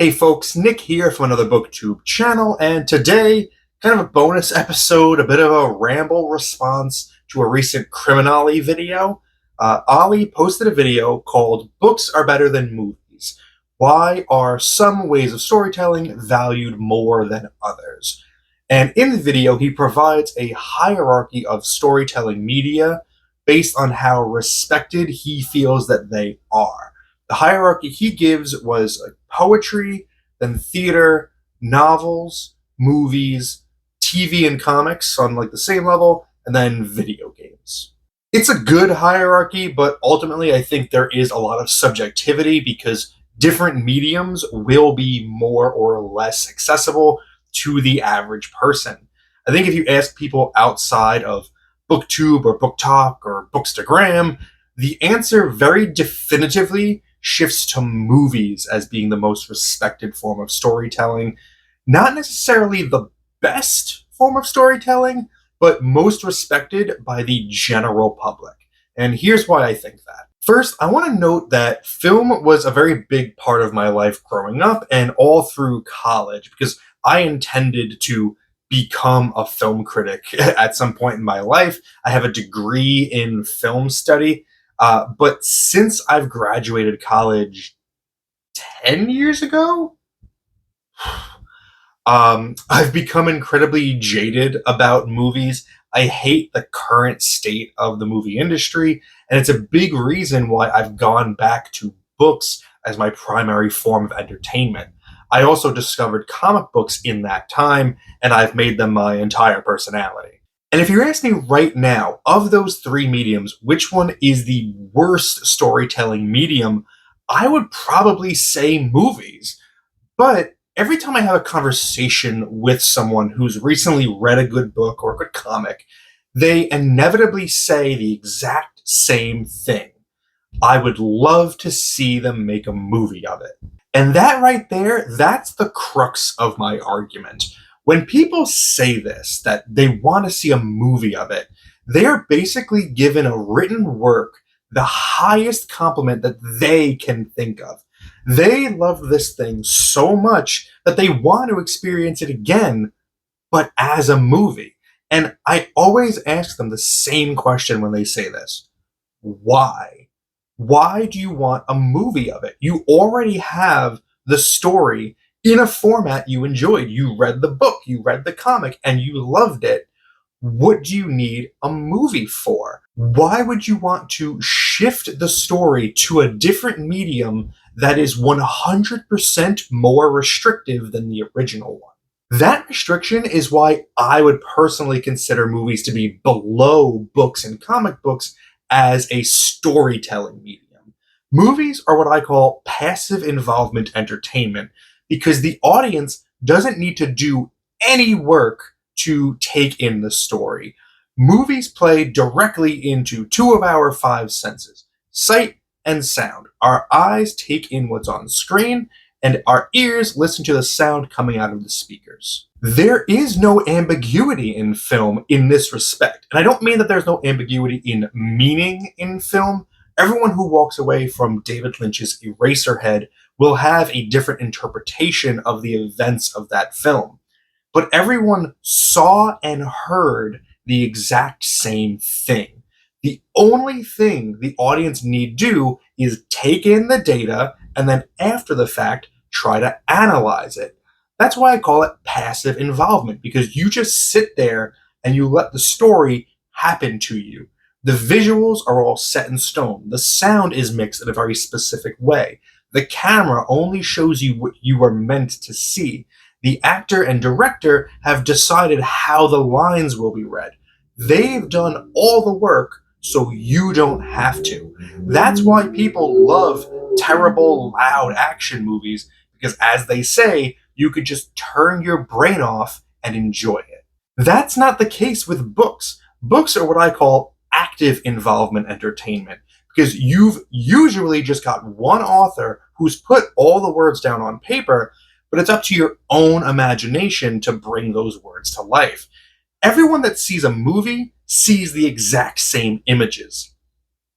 Hey folks, Nick here from Another BookTube channel, and today, kind of a bonus episode, a bit of a ramble response to a recent Criminolly video. Ollie posted a video called Books Are Better Than Movies. Why are some ways of storytelling valued more than others? And in the video, he provides a hierarchy of storytelling media based on how respected he feels that they are. The hierarchy he gives was poetry, then theater, novels, movies, TV and comics on the same level, and then video games. It's a good hierarchy, but ultimately I think there is a lot of subjectivity because different mediums will be more or less accessible to the average person. I think if you ask people outside of BookTube or BookTok or Bookstagram, the answer very definitively shifts to movies as being the most respected form of storytelling. Not necessarily the best form of storytelling, but most respected by the general public. And here's why I think that. First, I want to note that film was a very big part of my life growing up and all through college because I intended to become a film critic at some point in my life. I have a degree in film study. But since I've graduated college 10 years ago, I've become incredibly jaded about movies. I hate the current state of the movie industry, and it's a big reason why I've gone back to books as my primary form of entertainment. I also discovered comic books in that time, and I've made them my entire personality. And if you're asking me right now, of those three mediums, which one is the worst storytelling medium, I would probably say movies. But every time I have a conversation with someone who's recently read a good book or a good comic, they inevitably say the exact same thing. I would love to see them make a movie of it. And that right there, that's the crux of my argument. When people say this, that they want to see a movie of it, they are basically given a written work the highest compliment that they can think of. They love this thing so much that they want to experience it again, but as a movie. And I always ask them the same question when they say this. Why? Why do you want a movie of it? You already have the story in a format you enjoyed. You read the book, you read the comic, and you loved it. What do you need a movie for? Why would you want to shift the story to a different medium that is 100% more restrictive than the original one? That restriction is why I would personally consider movies to be below books and comic books as a storytelling medium. Movies are what I call passive involvement entertainment, because the audience doesn't need to do any work to take in the story. Movies play directly into two of our five senses, sight and sound. Our eyes take in what's on screen, and our ears listen to the sound coming out of the speakers. There is no ambiguity in film in this respect. And I don't mean that there's no ambiguity in meaning in film. Everyone who walks away from David Lynch's Eraserhead will have a different interpretation of the events of that film. But everyone saw and heard the exact same thing. The only thing the audience need do is take in the data and then after the fact, try to analyze it. That's why I call it passive involvement, because you just sit there and you let the story happen to you. The visuals are all set in stone. The sound is mixed in a very specific way. The camera only shows you what you are meant to see. The actor and director have decided how the lines will be read. They've done all the work, so you don't have to. That's why people love terrible, loud action movies, because as they say, you could just turn your brain off and enjoy it. That's not the case with books. Books are what I call active involvement entertainment, because you've usually just got one author who's put all the words down on paper, but it's up to your own imagination to bring those words to life. Everyone that sees a movie sees the exact same images.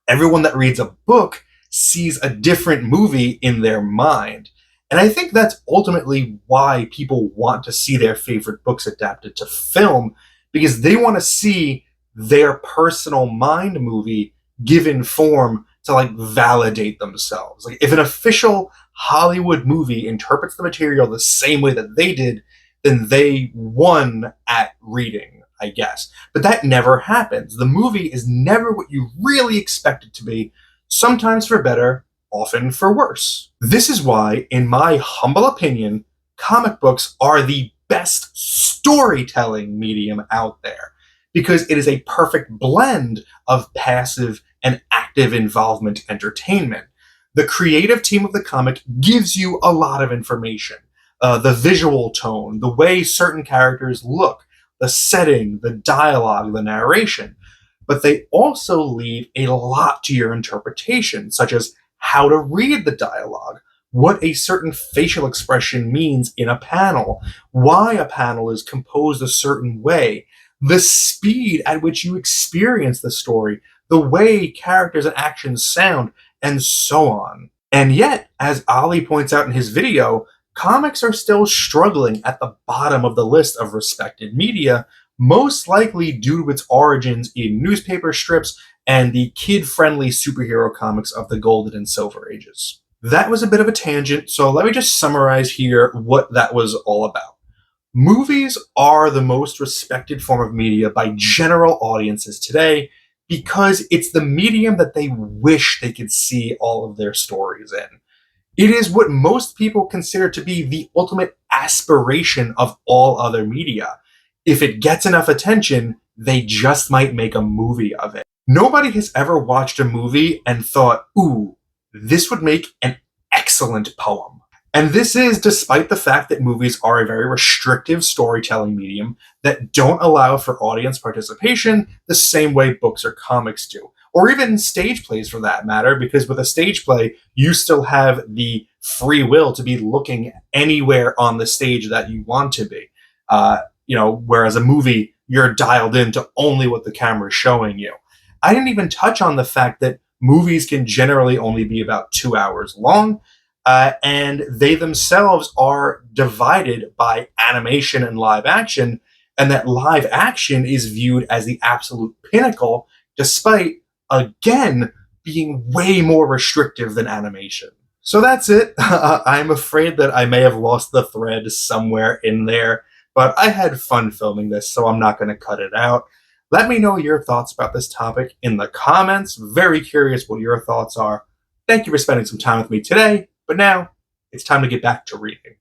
Everyone that reads a book sees a different movie in their mind. And I think that's ultimately why people want to see their favorite books adapted to film, because they want to see their personal mind movie given form to like validate themselves. Like if an official Hollywood movie interprets the material the same way that they did, then they won at reading, I guess. But that never happens. The movie is never what you really expect it to be, sometimes for better, often for worse. This is why, in my humble opinion, comic books are the best storytelling medium out there, because it is a perfect blend of passive and active involvement entertainment. The creative team of the comic gives you a lot of information. The visual tone, the way certain characters look, the setting, the dialogue, the narration. But they also leave a lot to your interpretation, such as how to read the dialogue, what a certain facial expression means in a panel, why a panel is composed a certain way, the speed at which you experience the story, the way characters and actions sound, and so on. And yet, as Ali points out in his video, comics are still struggling at the bottom of the list of respected media, most likely due to its origins in newspaper strips and the kid-friendly superhero comics of the Golden and Silver Ages. That was a bit of a tangent, so let me just summarize here what that was all about. Movies are the most respected form of media by general audiences today because it's the medium that they wish they could see all of their stories in. It is what most people consider to be the ultimate aspiration of all other media. If it gets enough attention, they just might make a movie of it. Nobody has ever watched a movie and thought, ooh, this would make an excellent poem. And this is despite the fact that movies are a very restrictive storytelling medium that don't allow for audience participation the same way books or comics do. Or even stage plays for that matter, because with a stage play, you still have the free will to be looking anywhere on the stage that you want to be. Whereas a movie, you're dialed into only what the camera is showing you. I didn't even touch on the fact that movies can generally only be about 2 hours long, and they themselves are divided by animation and live action, and that live action is viewed as the absolute pinnacle, despite, again, being way more restrictive than animation. So that's it. I'm afraid that I may have lost the thread somewhere in there, but I had fun filming this, so I'm not going to cut it out. Let me know your thoughts about this topic in the comments. Very curious what your thoughts are. Thank you for spending some time with me today, but now it's time to get back to reading.